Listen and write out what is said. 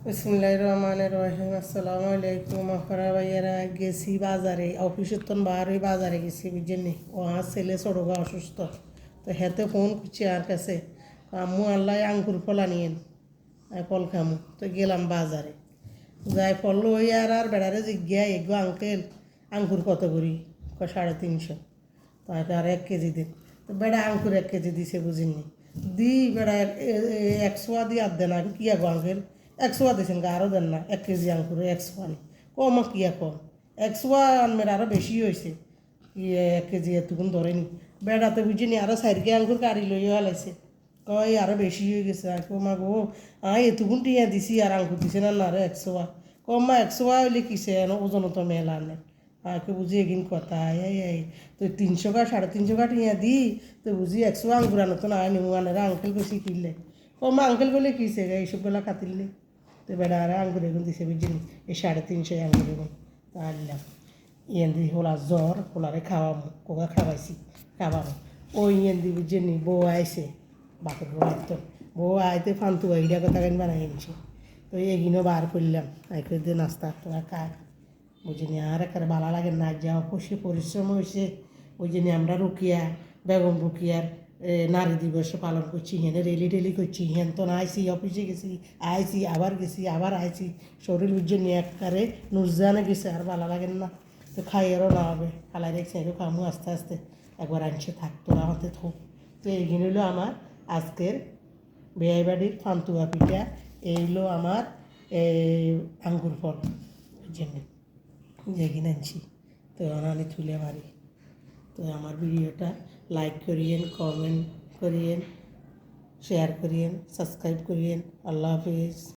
বিসমিল্লাহির রহমানির রহিম। আসসালামু আলাইকুম। আপনারা ভাইয়ারা গেছি বাজারে, অফিসের তন বার হয়ে বাজারে গেছি বুঝছেন। ও আমার ছেলে ছোটগা অসুস্থ, তো হেতে ফোন করছি আর কাছে, আম্মু আল্লাহ আঙ্কুর ফলা নিয়েন, ফল খামু। তো গেলাম বাজারে, যাই ফল লই আর বেড়ারে জিজ্ঞাই এগো আঙ্কেল আঙ্কুর কত করি, 350। তাকে আর 1 কেজি দিন। তো বেড়া আঙ্কুর 1 কেজি দিছে বুঝিনি, দি বেড়া 100 দিয়ে আর দেন। আমি কি আগো আঙ্কেল 100 দিয়েছেন গা, আরও দেন না, 1 কেজি আঙ্কুর 100 আনি কম কি কম 100 আনমের আরও বেশি হয়েছে। 1 কেজি এতক্ষণ ধরেনি বেড়াতে বুঝিনি, আরও 4 আঙ্কুর কাড়ি লইয়া হালাইছে, কয় আরও বেশি হয়ে গেছে। আর কমা গো এতক্ষণ টিয়া দিছি আর আঙ্কুর দিছে না আরও 100। কমা 100 হইলে কিসে ওজন তো মেলা আনে। আকে বুঝি এগিন কথা এই তো 300 কা 350 কা টিয়া দি, তো বুঝি 100 আঙ্গুর আনো তো না নিমু আনারা আঙ্কেল বেশি কিনলে। কমা আঙ্কেল বলে কিসে এইসবগুলা কাতিলে। তো বেড়া আর আঙ্গুর এগুন দিছে বুঝিনি, এই 350 আঙ্গুর এগুন তা আনলাম। ইয়েন দি হোলা জ্বর, হোলারে খাওয়ামো, কোকা খাওয়াইছি খাওয়ামো। ওই ইয়েন দি বুঝিনি বউ আইসে, বাপের বউ আইতো, বউ আইতে ফান্তু এইটা কথা কেন বানাই এনেছে। তো এগিনও বার করলাম, আইকে দিয়ে নাস্তা তোরা খায় বুঝিনি। আর একেবারে ভালো লাগে না যাওয়া, পরিশ্রম হয়েছে। ওই জন্য আমরা রুকিয়া বেগম রুকিয়ার নারী দিবস পালন করছি, হেনে রেলি টেলি করছি, হেন তো আইসি অফিসে গেছি, আইসি আবার গেছি আবার আইসি, শরীর বুঝে নিয়ে একবারে নুরজানে গেছে, আর ভালো লাগেন না। তো খাইয়েরও না হবে, খালাই দেখছি একটু খামু আস্তে আস্তে, একবার আনছে থাকতো আমাদের থোক। তো এইগুলো হলো আমার আজকের বেয়াই বাড়ির পান্তুয়া পিঠা, এইগুলো আমার আঙ্গুর ফল জন্য যেগিন আনছি। তো আনি তুলে মারি। তো আমার ভিডিওটা লাইক করিয়েন, কমেন্ট করিয়েন, শেয়ার করিয়েন, সাবস্ক্রাইব করিয়েন। আল্লাহ হাফিজ।